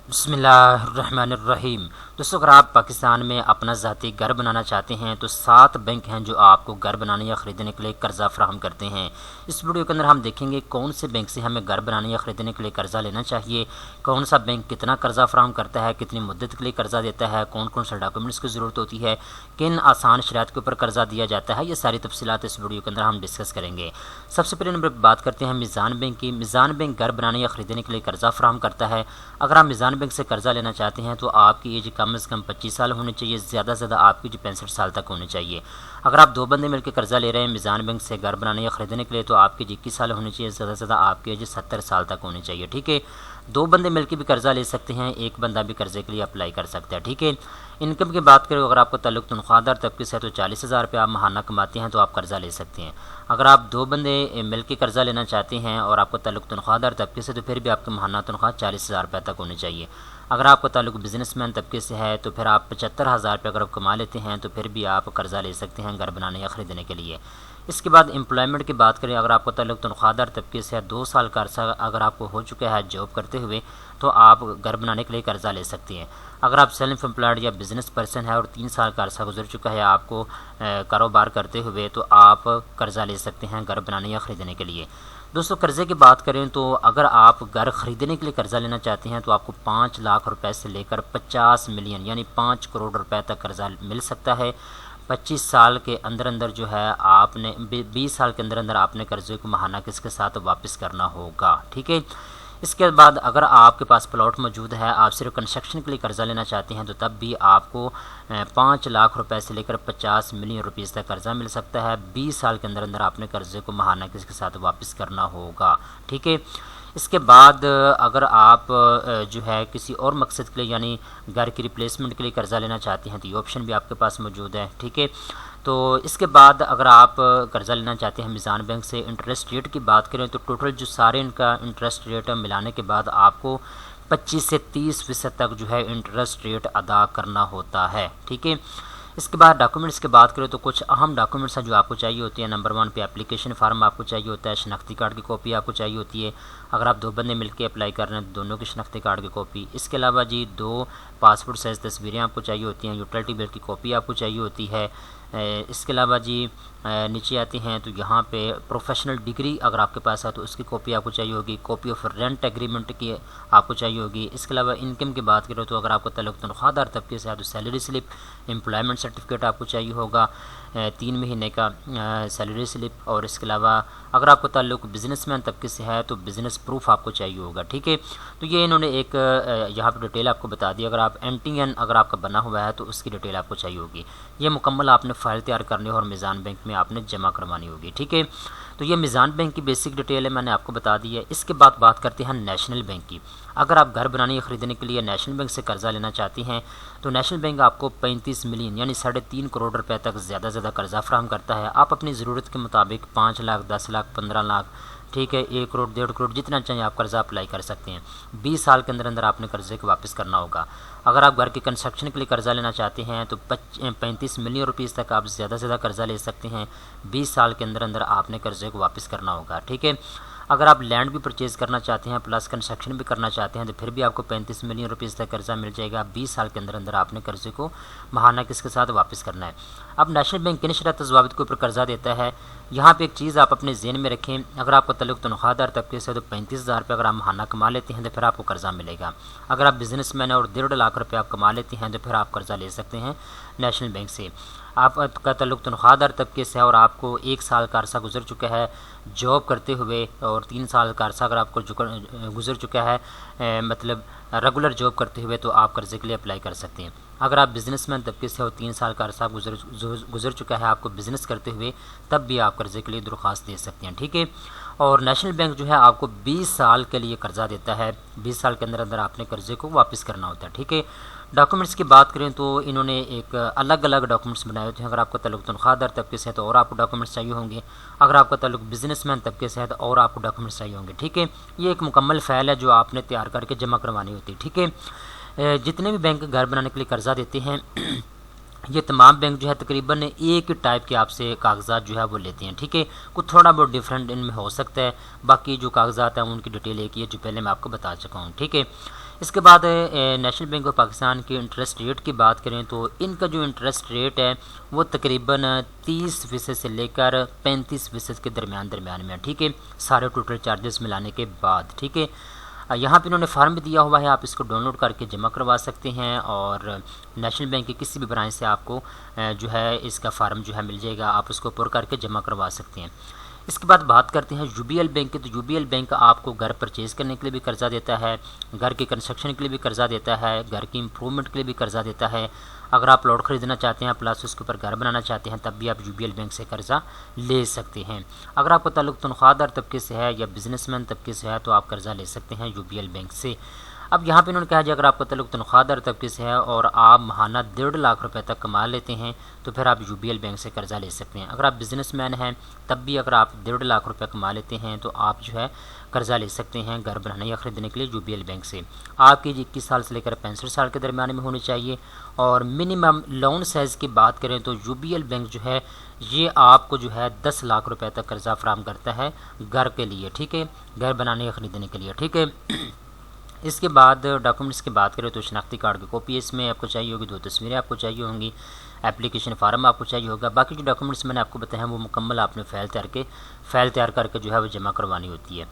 बिस्मिल्लाहिर्रहमानिर्रहीम। दोस्तों, अगर आप पाकिस्तान में अपना ज़ाती घर बनाना चाहते हैं तो 7 बैंक हैं जो आपको घर बनाने या ख़रीदने के लिए कर्ज़ा फ़राहम करते हैं। इस वीडियो के अंदर हम देखेंगे कौन से बैंक से हमें घर बनाने या ख़रीदने के लिए कर्ज़ा लेना चाहिए, कौन सा बैंक कितना कर्ज़ा फ़राहम करता है, कितनी मुद्दत के लिए कर्ज़ा देता है, कौन कौन सा डॉक्यूमेंट्स की ज़रूरत होती है, किन आसान शराइत के ऊपर कर्ज़ा दिया जाता है। ये सारी तफसीलात इस वीडियो के अंदर हम डिस्कस करेंगे। सबसे पहले नंबर बात करते हैं मीज़ान बैंक की। मीज़ान बैंक घर बनाने या ख़रीदने के लिए कर्ज़ा फ़राहम करता है। अगर आप मीज़ान बैंक से कर्ज़ा लेना चाहते हैं तो आपकी एज कम से कम 25 साल होनी चाहिए, ज़्यादा से ज़्यादा आपकी जो 65 साल तक होनी चाहिए। अगर आप 2 बंदे मिलकर कर्ज़ा ले रहे हैं मीज़ान बैंक से घर बनाने या ख़रीदने के लिए तो आपकी एज 21 साल होनी चाहिए, ज़्यादा से ज़्यादा आपकी एज 70 साल तक होनी चाहिए। ठीक है, 2 बंदे मिलकर भी कर्ज़ा ले सकते हैं, एक बंदा भी कर्ज़े के लिए अप्लाई कर सकता है। ठीक है, इनकम की बात करें, अगर आपको ताल्लुक तनख्वाहदार तबके से है तो 40,000 रुपये आप महाना कमाते हैं तो आप कर्ज़ा ले सकते हैं। अगर आप 2 बंदे मिलकर कर्ज़ा लेना चाहते हैं और आपको ताल्लुक तनख्वाहदार तबके से तो फिर भी आपकी महाना तनख्वाह 40,000 रुपये तक होनी चाहिए। अगर आपका ताल्लुक बिजनेसमैन तबके से है तो फिर आप 75,000 रुपये अगर आप कमा लेते हैं तो फिर भी आप कर्ज़ा ले सकते हैं घर बनाने या ख़रीदने के लिए। इसके बाद एम्प्लॉयमेंट की बात करें, अगर आपको ताल्लुक तनख्वाहदार तबके से है, 2 साल का अरसा अगर आपको हो चुका है जॉब करते हुए तो आप घर बनाने के लिए कर्ज़ा ले सकते हैं। अगर आप सेल्फ एम्प्लॉयड या बिज़नेस पर्सन है और 3 साल का अरसा गुजर चुका है आपको कारोबार करते हुए तो आप कर्ज़ा ले सकते हैं घर बनाने या ख़रीदने के लिए। दोस्तों, कर्ज़े की बात करें तो अगर आप घर ख़रीदने के लिए कर्ज़ा लेना चाहते हैं तो आपको 5 लाख रुपए से लेकर 50 मिलियन यानी 5 करोड़ रुपए तक कर्ज़ा मिल सकता है। 25 साल के अंदर अंदर जो है आपने 20 साल के अंदर अंदर आपने कर्ज़े को महाना किस्त के साथ वापस करना होगा। ठीक है, इसके बाद अगर आपके पास प्लॉट मौजूद है, आप सिर्फ कंस्ट्रक्शन के लिए कर्ज़ा लेना चाहते हैं तो तब भी आपको 5 लाख रुपए से लेकर 50 मिलियन रुपीज़ तक कर्ज़ा मिल सकता है। 20 साल के अंदर अंदर आपने कर्ज़े को महाना किस्त के साथ वापस करना होगा। ठीक है, इसके बाद अगर आप जो है किसी और मकसद के लिए यानी घर की रिप्लेसमेंट के लिए कर्ज़ा लेना चाहते हैं तो ये ऑप्शन भी आपके पास मौजूद है। ठीक है, तो इसके बाद अगर आप कर्ज़ा लेना चाहते हैं मीज़ान बैंक से, इंटरेस्ट रेट की बात करें तो टोटल जो सारे इनका इंटरेस्ट रेट मिलाने के बाद आपको 25 से 30% तक जो है इंटरेस्ट रेट अदा करना होता है। ठीक है, इसके बाद डॉक्यूमेंट्स की बात करें तो कुछ अहम डॉक्यूमेंट्स हैं जो आपको चाहिए होती है। नंबर 1 पे एप्लीकेशन फार्म आपको चाहिए होता है, शनाख्ती कार्ड की कॉपी आपको चाहिए होती है। अगर आप 2 बंदे मिलकर अप्लाई कर रहे हैं तो दोनों की शनाख्ती कार्ड की कॉपी। इसके अलावा जी 2 पासपोर्ट साइज़ तस्वीरें आपको चाहिए होती हैं, यूटिलिटी बिल की कॉपी आपको चाहिए होती है। इसके अलावा जी नीचे आते हैं तो यहाँ पे प्रोफेशनल डिग्री अगर आपके पास है तो उसकी कॉपी आपको चाहिए होगी, कॉपी ऑफ रेंट एग्रीमेंट की आपको चाहिए होगी। इसके अलावा इनकम की बात करें तो अगर आपको ताल्लुक तनख्वाहदार तबके से है तो सैलरी स्लिप, एम्प्लॉयमेंट सर्टिफिकेट आपको चाहिए होगा, 3 महीने का सैलरी स्लिप। और इसके अलावा अगर आपको ताल्लुक बिजनेसमैन तबके से है तो बिज़नेस प्रूफ आपको चाहिए होगा। ठीक है, तो ये इन्होंने एक यहाँ पर डिटेल आपको बता दी। अगर आप NTN अगर आपका बना हुआ है तो उसकी डिटेल आपको चाहिए होगी। ये मुकम्मल आपने फ़ाइल तैयार करनी है और मीज़ान बैंक में आपने जमा करवानी होगी। ठीक है, तो ये मीज़ान बैंक की बेसिक डिटेल है, मैंने आपको बता दी है। इसके बाद बात करते हैं नेशनल बैंक की। अगर आप घर बनाने या ख़रीदने के लिए नेशनल बैंक से कर्ज़ा लेना चाहती हैं तो नेशनल बैंक आपको 35 मिलियन यानी 3.5 करोड़ रुपए तक ज़्यादा से ज़्यादा कर्ज़ा फराहम करता है। आप अपनी ज़रूरत के मुताबिक 5 लाख, 10 लाख, 15 लाख, ठीक है, 1 करोड़, 1.5 करोड़, जितना चाहिए आप कर्ज़ा अप्लाई कर सकते हैं। 20 साल के अंदर अंदर आपने कर्ज़े को वापस करना होगा। अगर आप घर के कंस्ट्रक्शन के लिए कर्ज़ा लेना चाहते हैं तो 35 मिलियन रुपीज़ तक आप ज़्यादा से ज़्यादा कर्ज़ा ले सकते हैं। 20 साल के अंदर अंदर आपने कर्ज़े को वापस करना होगा। ठीक है, अगर आप लैंड भी परचेज़ करना चाहते हैं प्लस कंस्ट्रक्शन भी करना चाहते हैं तो फिर भी आपको 35 मिलियन रुपीज़ तक कर्ज़ा मिल जाएगा। 20 साल के अंदर अंदर आपने कर्ज़े को महाना किस्त के साथ वापस करना है। अब नेशनल बैंक किन शर्त ज़वाबित के ऊपर कर्ज़ा देता है, यहाँ पे एक चीज़ आप अपने ज़हन में रखें। अगर आपका ताल्लुक तनख्वाहदार तबके से तो 35,000 रुपये अगर आप महाना कमा लेते हैं तो फिर आपको कर्ज़ा मिलेगा। अगर आप बिज़नेसमैन हैं और 1.5 लाख रुपये आप कमा लेते हैं तो फिर आप कर्ज़ा ले सकते हैं नेशनल बैंक से। आपका ताल्लुक तनख्वाहदार तबके से है और आपको 1 साल का अरसा गुजर चुका है जॉब करते हुए और 3 साल का अरसा अगर आपको गुजर चुका है मतलब रेगुलर जॉब करते हुए तो आप कर्ज़े के लिए अप्लाई कर सकते हैं। अगर आप बिज़नेसमैन तबके से हो, 3 साल का अरसा गुजर चुका है आपको बिज़नेस करते हुए, तब भी आप कर्ज़े के लिए दरख्वास्त दे सकते हैं। ठीक है, और नेशनल बैंक जो है आपको 20 साल के लिए कर्ज़ा देता है। 20 साल के अंदर अंदर आपने कर्ज़े को वापस करना होता है। ठीक है, डॉक्यूमेंट्स की बात करें तो इन्होंने एक अलग अलग डॉक्यूमेंट्स बनाए होते हैं। अगर आपका ताल्लुक तनख्वाहदार तबके से है तो और आपको डॉक्यूमेंट्स चाहिए होंगे। अगर आपका ताल्लुक बिजनेसमैन तबके से है तो और आपको डॉक्यूमेंट्स चाहिए होंगे। ठीक है, ये एक मुकम्मल फ़ाइल है जो आपने तैयार करके जमा करवानी होती है। ठीक है, जितने भी बैंक घर बनाने के लिए कर्ज़ा देते हैं ये तमाम बैंक जो है तकरीबन एक ही टाइप के आपसे कागजात जो है वो लेते हैं। ठीक है, कुछ थोड़ा बहुत डिफरेंट इनमें हो सकता है, बाकी जो कागजात हैं उनकी डिटेल एक ही है जो पहले मैं आपको बता चुका हूँ। ठीक है, इसके बाद नेशनल बैंक ऑफ पाकिस्तान के इंटरेस्ट रेट की बात करें तो इनका जो इंटरेस्ट रेट है वो तकरीबन 30% से लेकर 35% के दरमियान में है, ठीक है, सारे टोटल चार्जेस मिलाने के बाद, ठीक है। यहाँ पे इन्होंने फार्म भी दिया हुआ है, आप इसको डाउनलोड करके जमा करवा सकते हैं और नेशनल बैंक की किसी भी ब्रांच से आपको जो है इसका फार्म जो है मिल जाएगा, आप उसको पुर करके जमा करवा सकते हैं। इसके बाद बात करते हैं यूबीएल बैंक की। तो यूबीएल बैंक आपको घर परचेज़ करने के लिए भी कर्ज़ा देता है, घर के कंस्ट्रक्शन के लिए भी कर्ज़ा देता है, घर की इम्प्रूवमेंट के लिए भी कर्ज़ा देता है। अगर आप प्लॉट ख़रीदना चाहते हैं प्लस उसके ऊपर घर बनाना चाहते हैं तब भी आप यूबीएल बैंक से कर्ज़ा ले सकते हैं। अगर आपका ताल्लुक तनख्वाहदार तबके से है या बिजनेसमैन तबके से है तो आप कर्ज़ा ले सकते हैं यूबीएल बैंक से। अब यहाँ पे इन्होंने कहा है अगर आपका ताल्लुक तनख्वाहदार तबके से है और आप महाना 1.5 लाख रुपए तक कमा लेते हैं तो फिर आप यूबीएल बैंक से कर्ज़ा ले सकते हैं। अगर आप बिजनेसमैन हैं तब भी अगर आप 1.5 लाख रुपए कमा लेते हैं तो आप जो है कर्ज़ा ले सकते हैं घर बनाने या ख़रीदने के लिए यूबीएल बैंक से। आपकी एज 21 साल से लेकर 65 साल के दरमियान में होनी चाहिए और मिनिमम लोन साइज़ की बात करें तो यूबीएल बैंक जो है ये आपको जो है 10 लाख रुपए तक कर्ज़ा फराहम करता है घर के लिए, ठीक है, घर बनाने या ख़रीदने के लिए, ठीक है। इसके बाद डॉक्यूमेंट्स की बात करें तो शनाख्ती कार्ड की कॉपी इसमें आपको चाहिए होगी, 2 तस्वीरें आपको चाहिए होंगी, एप्लीकेशन फार्म आपको चाहिए होगा। बाकी जो डॉक्यूमेंट्स मैंने आपको बताया हैं वो मुकम्मल आपने फ़ाइल तैयार करके जो है वो जमा करवानी होती है।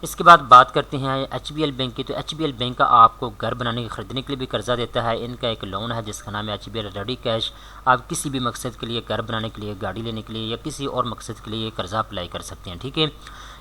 इसके बाद बात करते हैं एचबीएल बैंक की। तो एचबीएल बैंक का आपको घर बनाने ख़रीदने के लिए भी कर्ज़ा देता है। इनका एक लोन है जिसका नाम है एचबीएल रेडी कैश। आप किसी भी मकसद के लिए, घर बनाने के लिए, गाड़ी लेने के लिए या किसी और मकसद के लिए कर्ज़ा अप्लाई कर सकते हैं, ठीक है।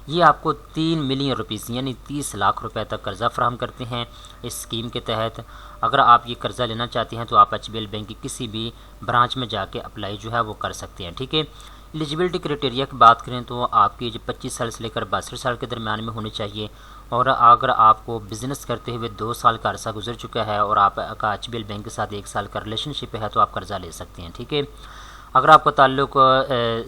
ये आपको 3 मिलियन रुपीज़ यानी 30 लाख रुपए तक कर्ज़ा फराहम करते हैं इस स्कीम के तहत। अगर आप ये कर्ज़ा लेना चाहते हैं तो आप एचबीएल बैंक की किसी भी ब्रांच में जाके अप्लाई जो है वो कर सकते हैं, ठीक है। एलिजिबिलिटी क्राइटेरिया की बात करें तो आपकी एज 25 साल से लेकर 62 साल के दरमियान में होनी चाहिए और अगर आपको बिज़नेस करते हुए 2 साल का अरसा गुजर चुका है और आपका एचबीएल बैंक के साथ 1 साल का रिलेशनशिप है तो आप कर्ज़ा ले सकते हैं, ठीक है। अगर आपका ताल्लुक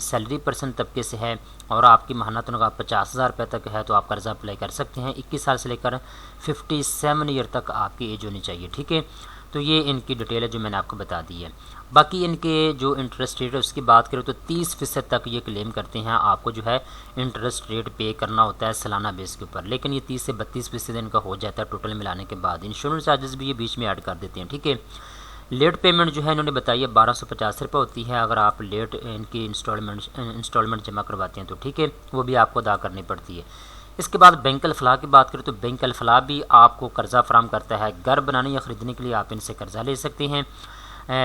सैलरी पर्सन तबके से है और आपकी महाना तनख्वाह 50,000 रुपये तक है तो आप कर्ज़ा अप्लाई कर सकते हैं। 21 साल से लेकर 57 ईयर तक आपकी एज होनी चाहिए, ठीक है। तो ये इनकी डिटेल है जो मैंने आपको बता दी है। बाकी इनके जो इंटरेस्ट रेट है उसकी बात करें तो 30% तक ये क्लेम करते हैं आपको जो है इंटरेस्ट रेट पे करना होता है सालाना बेस के ऊपर, लेकिन ये 30 से 32% इनका हो जाता है टोटल मिलाने के बाद। इंश्योरेंस चार्जेस भी ये बीच में ऐड कर देते हैं, ठीक है। लेट पेमेंट जो है इन्होंने बताई है 1250 रुपये होती है अगर आप लेट इनकी इंस्टॉलमेंट जमा करवाते हैं तो, ठीक है, वो भी आपको अदा करनी पड़ती है। इसके बाद बैंक अल-फलाह की बात करें तो बैंक अल-फलाह भी आपको कर्ज़ा फराहम करता है। घर बनाने या ख़रीदने के लिए आप इनसे कर्ज़ा ले सकते हैं।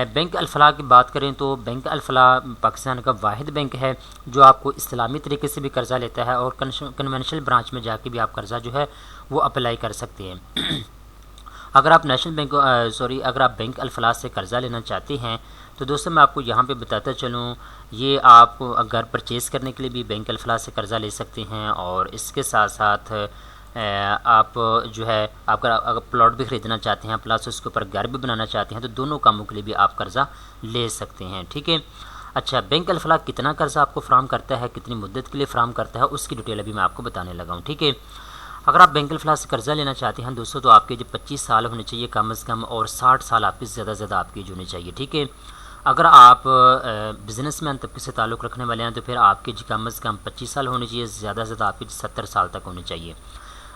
बैंक अल-फलाह की बात करें तो बैंक अल-फलाह पाकिस्तान का वाहिद बैंक है जो आपको इस्लामी तरीके से भी कर्ज़ा लेता है और कन्वेंशनल ब्रांच में जाके भी आप कर्ज़ा जो है वो अप्लाई कर सकते हैं। अगर आप अगर आप बैंक अल-फलाह से कर्ज़ा लेना चाहते हैं तो दोस्तों मैं आपको यहाँ पे बताता चलूँ, ये आप घर परचेज़ करने के लिए भी बैंक अल-फलाह से कर्ज़ा ले सकते हैं और इसके साथ साथ आप जो है आपका अगर प्लॉट भी ख़रीदना चाहते हैं प्लस उसके ऊपर घर भी बनाना चाहते हैं तो दोनों कामों के लिए भी आप कर्ज़ा ले सकते हैं, ठीक है। अच्छा, बैंक अल-फलाह कितना कर्ज़ा आपको फ़राहम करता है, कितनी मुद्दत के लिए फ़राहम करता है, उसकी डिटेल अभी मैं आपको बताने लगा हूँ, ठीक है। अगर आप बैंक अल-फलाह से कर्ज़ा लेना चाहते हैं दोस्तों तो आपके जो 25 साल होने चाहिए कम से कम और 60 साल आपकी ज़्यादा आपकी एज होनी चाहिए, ठीक है। अगर आप बिज़नेसमैन तबके से ताल्लुक़ रखने वाले हैं तो फिर आपकी एज कम से कम 25 साल होनी चाहिए, ज़्यादा आपकी 70 साल तक होनी चाहिए।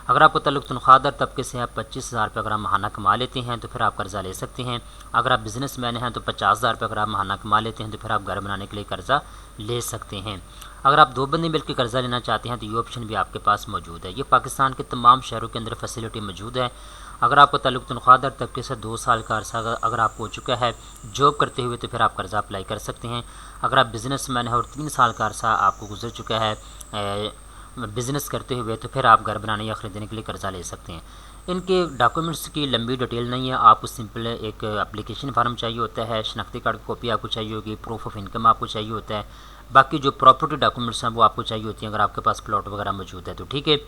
अगर आपको ताल्लुक तनख्वाहदार तबके से है 25,000 रुपये अगर आप महाना कमा लेते हैं तो फिर आप कर्ज़ा ले सकते हैं। अगर आप बिज़नेसमैन हैं तो 50,000 रुपये अगर आप महाना कमा लेते हैं तो फिर आप घर बनाने के लिए कर्ज़ा ले सकते हैं। अगर आप 2 बंदे मिलकर कर्ज़ा लेना चाहते हैं तो ये ऑप्शन भी आपके पास मौजूद है। ये पाकिस्तान के तमाम शहरों के अंदर फैसिलिटी मौजूद है। अगर आपका ताल्लुक तनख्वाहदार तबके से 2 साल का अरसा अगर आपको हो चुका है जॉब करते हुए तो फिर आप कर्ज़ा अप्लाई कर सकते हैं। अगर आप बिज़नेसमैन हैं और 3 साल का अरसा आपको गुजर चुका है बिज़नेस करते हुए तो फिर आप घर बनाने या ख़रीदने के लिए कर्ज़ा ले सकते हैं। इनके डॉक्यूमेंट्स की लंबी डिटेल नहीं है, आपको सिंपल एक एप्लीकेशन फार्म चाहिए होता है, शनाख्ती कार्ड की कॉपी आपको चाहिए होगी, प्रूफ ऑफ इनकम आपको चाहिए होता है, बाकी जो प्रॉपर्टी डॉक्यूमेंट्स हैं वो आपको चाहिए होती हैं अगर आपके पास प्लॉट वगैरह मौजूद है तो, ठीक है।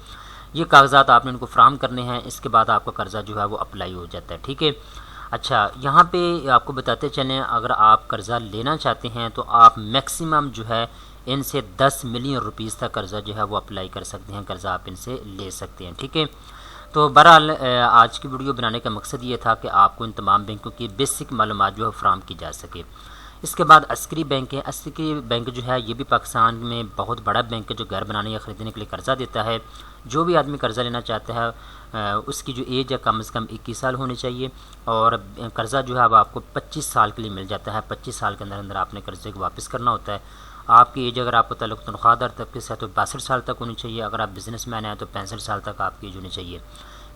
ये कागजात आपने इनको फ्राहम करने हैं, इसके बाद आपका कर्ज़ा जो है वो अप्लाई हो जाता है, ठीक है। अच्छा, यहाँ पे आपको बताते चलें अगर आप कर्ज़ा लेना चाहते हैं तो आप मैक्सिमम जो है इनसे 10 मिलियन रुपीज़ तक कर्ज़ा जो है वो अप्लाई कर सकते हैं, कर्ज़ा आप इनसे ले सकते हैं, ठीक है। तो बहरहाल आज की वीडियो बनाने का मकसद ये था कि आपको इन तमाम बैंकों की बेसिक मालूमात जो है फ्राहम की जा सके। इसके बाद अस्करी बैंक है। अस्करी बैंक जो है ये भी पाकिस्तान में बहुत बड़ा बैंक है जो घर बनाने या ख़रीदने के लिए कर्ज़ा देता है। जो भी आदमी कर्ज़ा लेना चाहता है उसकी जो एज है कम से कम 21 साल होनी चाहिए और कर्ज़ा जो है अब आपको 25 साल के लिए मिल जाता है। 25 साल के अंदर अंदर आपने कर्ज़े को वापस करना होता है। आपकी एज अगर आपको ताल्लुक तनख्वाहदार तबके से है तो 62 साल तक होनी चाहिए। अगर आप बिज़नेसमैन हैं तो 65 साल तक आपकी एज होनी चाहिए।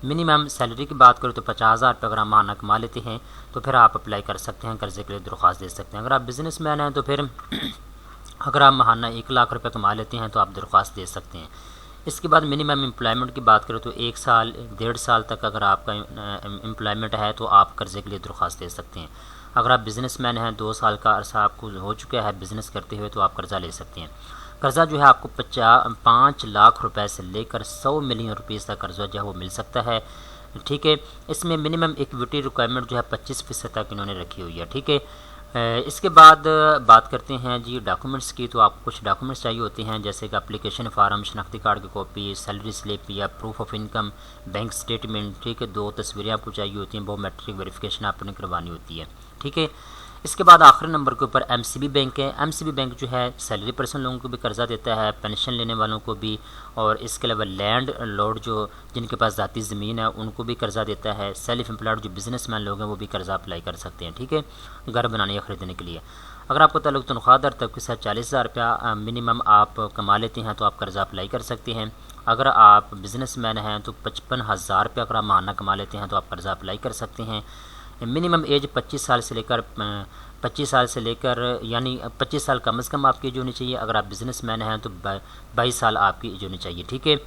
मिनिमम सैलरी की बात करें तो 50,000 रुपये अगर आप माहाना कमा लेते हैं तो फिर आप अप्लाई कर सकते हैं, कर्ज़े के लिए दरख्वास्त दे सकते हैं। अगर आप बिज़नेसमैन हैं तो फिर अगर आप माहाना 1 लाख रुपये कमा लेते हैं तो आप दरख्वास्त दे सकते हैं। इसके बाद मिनिमम एम्प्लॉयमेंट की बात करें तो 1 साल 1.5 साल तक अगर आपका एम्प्लॉयमेंट है तो आप कर्ज़े के लिए दरख्वास्त दे सकते हैं। अगर आप बिज़नेसमैन हैं 2 साल का अरसा आपको हो चुका है बिज़नेस करते हुए तो आप कर्ज़ा ले सकते हैं। कर्ज़ा जो है आपको 5 लाख रुपए से लेकर 100 मिलियन रुपये का कर्ज़ा जो है वो मिल सकता है। ठीक है, इसमें मिनिमम इक्विटी रिक्वायरमेंट जो है 25% तक इन्होंने रखी हुई है। ठीक है, इसके बाद बात करते हैं जी डॉक्यूमेंट्स की। तो आपको कुछ डॉक्यूमेंट्स चाहिए होते हैं जैसे कि एप्लीकेशन फार्म, शनाख्ती कार्ड की कॉपी, सैलरी स्लिप या proof of income, bank statement. ठीक है, 2 तस्वीरें आपको चाहिए होती हैं, बायोमेट्रिक वेरिफिकेशन आपने करवानी होती है। ठीक है, इसके बाद आखिरी नंबर के ऊपर एमसीबी बैंक है। एमसीबी बैंक जो है सैलरी पर्सन लोगों को भी कर्ज़ा देता है, पेंशन लेने वालों को भी, और इसके अलावा लैंड लॉर्ड जो जिनके पास ज़ाती ज़मीन है उनको भी कर्ज़ा देता है। सेल्फ एम्प्लॉयड जो बिज़नेसमैन लोग हैं वो भी कर्ज़ा अप्लाई कर सकते हैं। ठीक है, घर बनाने या ख़रीदने के लिए। अगर आपको ताल्लुक तनख्वाहदार तबके से 40,000 रुपया मिनिमम आप कमा लेते हैं तो आप कर्ज़ा अप्लाई कर सकते हैं। अगर आप बिज़नेसमैन हैं तो 55,000 रुपया अगर आप माहाना कमा लेते हैं तो आप कर्ज़ा अप्लाई कर सकते हैं। मिनिमम एज 25 साल से लेकर यानी 25 साल कम से कम आपकी एज होनी चाहिए। अगर आप बिज़नेसमैन हैं तो 22 साल आपकी एज होनी चाहिए। ठीक है,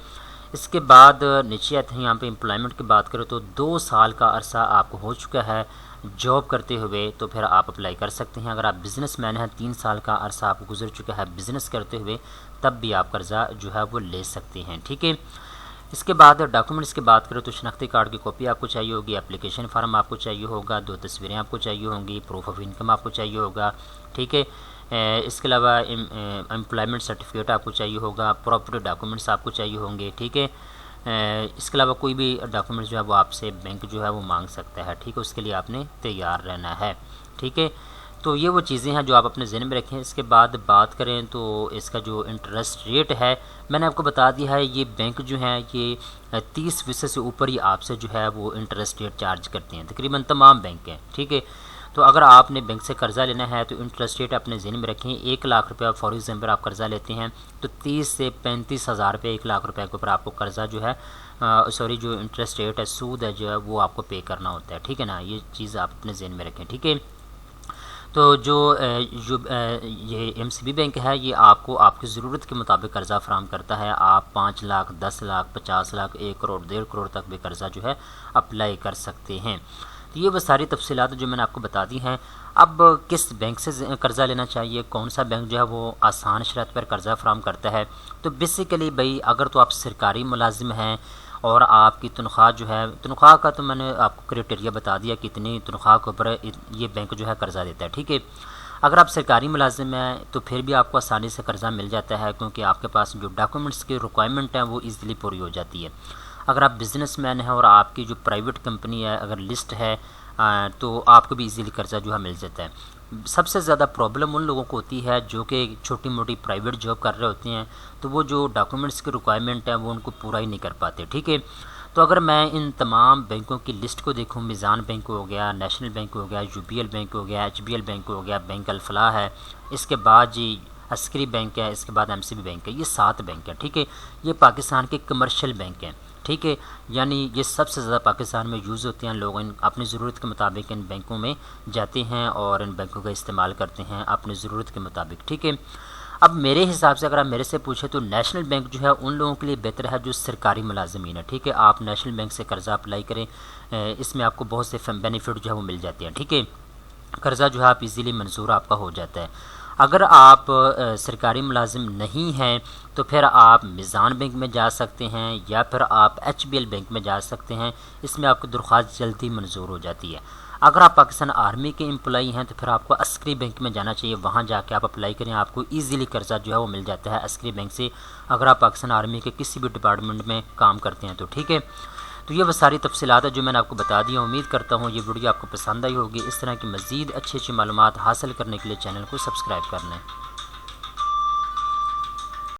इसके बाद नीचे आते हैं यहाँ पे एम्प्लॉयमेंट की बात करें तो 2 साल का अरसा आपको हो चुका है जॉब करते हुए तो फिर आप अप्लाई कर सकते हैं। अगर आप बिज़नेसमैन हैं 3 साल का अरसा आपको गुजर चुका है बिज़नेस करते हुए तब भी आप कर्ज़ा जो है वो ले सकते हैं। ठीक है, इसके बाद डॉक्यूमेंट्स की बात करें तो शनाख्ती कार्ड की कॉपी आपको चाहिए होगी, एप्लीकेशन फार्म आपको चाहिए होगा, 2 तस्वीरें आपको चाहिए होंगी, प्रूफ ऑफ इनकम आपको चाहिए होगा। ठीक है, इसके अलावा एम्प्लॉयमेंट सर्टिफिकेट आपको चाहिए होगा, प्रॉपर्टी डॉक्यूमेंट्स आपको चाहिए होंगे। ठीक है, इसके अलावा कोई भी डॉक्यूमेंट्स जो है वो आपसे बैंक जो है वो मांग सकता है। ठीक है, उसके लिए आपने तैयार रहना है। ठीक है, तो ये वो चीज़ें हैं जो आप अपने ज़हन में रखें। इसके बाद बात करें तो इसका जो इंटरेस्ट रेट है मैंने आपको बता दिया है। ये बैंक जो है ये 30% से ऊपर ही आपसे जो है वो इंटरेस्ट रेट चार्ज करते हैं, तकरीबन तमाम बैंक हैं। ठीक है, तो अगर आपने बैंक से कर्ज़ा लेना है तो इंटरेस्ट रेट अपने ज़हन में रखें। 1 लाख रुपया फॉर एग्जाम्पल आप कर्ज़ा लेते हैं तो 30 से 35,000 रुपये 1 लाख रुपये के ऊपर आपको कर्ज़ा जो है जो इंटरेस्ट रेट है सूद है जो है वो आपको पे करना होता है। ठीक है ना, ये चीज़ आप अपने ज़हन में रखें। ठीक है, तो ये एमसीबी बैंक है ये आपको आपकी ज़रूरत के मुताबिक कर्ज़ा फराहम करता है। आप 5 लाख, 10 लाख, 50 लाख, 1 करोड़, 1.5 करोड़ तक भी कर्ज़ा जो है अप्लाई कर सकते हैं। तो ये वो सारी तफसीलात जो मैंने आपको बता दी हैं। अब किस बैंक से कर्ज़ा लेना चाहिए, कौन सा बैंक जो है वो आसान शरत पर कर्ज़ा फराहम करता है, तो बेसिकली भाई अगर तो आप सरकारी मुलाजिम हैं और आपकी तनख्वाह जो है, तनख्वाह का तो मैंने आपको क्राइटेरिया बता दिया कि इतनी तनख्वाह के ऊपर ये बैंक जो है कर्ज़ा देता है। ठीक है, अगर आप सरकारी मुलाजिम हैं तो फिर भी आपको आसानी से कर्ज़ा मिल जाता है क्योंकि आपके पास जो डॉक्यूमेंट्स की रिक्वायरमेंट है वो ईज़िली पूरी हो जाती है। अगर आप बिज़नेसमैन हैं और आपकी जो प्राइवेट कंपनी है अगर लिस्ट है तो आपको भी इजीली कर्ज़ा जो है मिल जाता है। सबसे ज़्यादा प्रॉब्लम उन लोगों को होती है जो कि छोटी मोटी प्राइवेट जॉब कर रहे होते हैं तो वो जो डॉक्यूमेंट्स की रिक्वायरमेंट है वो उनको पूरा ही नहीं कर पाते। ठीक है, तो अगर मैं इन तमाम बैंकों की लिस्ट को देखूं, मिज़ान बैंक हो गया, नेशनल बैंक हो गया, यूबीएल बैंक हो गया, एचबीएल बैंक हो गया, बैंक अल-फलाह है, इसके बाद जी अस्करी बैंक है, इसके बाद एमसीबी बैंक है, ये 7 बैंक है। ठीक है, ये पाकिस्तान के कमर्शियल बैंक हैं। ठीक है, यानी ये सबसे ज़्यादा पाकिस्तान में यूज़ होते हैं। लोग इन अपनी ज़रूरत के मुताबिक इन बैंकों में जाते हैं और इन बैंकों का इस्तेमाल करते हैं अपनी ज़रूरत के मुताबिक। ठीक है, अब मेरे हिसाब से अगर आप मेरे से पूछें तो नेशनल बैंक जो है उन लोगों के लिए बेहतर है जो सरकारी मुलाजमीन है। ठीक है, आप नेशनल बैंक से कर्ज़ा अप्लाई करें, इसमें आपको बहुत से बेनिफिट जो है वो मिल जाते हैं। ठीक है, कर्ज़ा जो है आप इजीली मंजूर आपका हो जाता है। अगर आप सरकारी मुलाजिम नहीं हैं तो फिर आप मिज़ान बैंक में जा सकते हैं या फिर आप एचबीएल बैंक में जा सकते हैं, इसमें आपकी दरख्वास्त जल्दी मंजूर हो जाती है। अगर आप पाकिस्तान आर्मी के एम्प्लॉई हैं तो फिर आपको अस्करी बैंक में जाना चाहिए, वहाँ जाके आप अप्लाई करें, आपको इजीली कर्ज़ा जो है वो मिल जाता है अस्करी बैंक से, अगर आप पाकिस्तान आर्मी के किसी भी डिपार्टमेंट में काम करते हैं तो। ठीक है, तो ये वो सारी तफसीलात है जो मैंने आपको बता दी। उम्मीद करता हूँ ये वीडियो आपको पसंद आई होगी। इस तरह की मज़ीद अच्छी अच्छी मालूमात हासिल करने के लिए चैनल को सब्सक्राइब कर लें।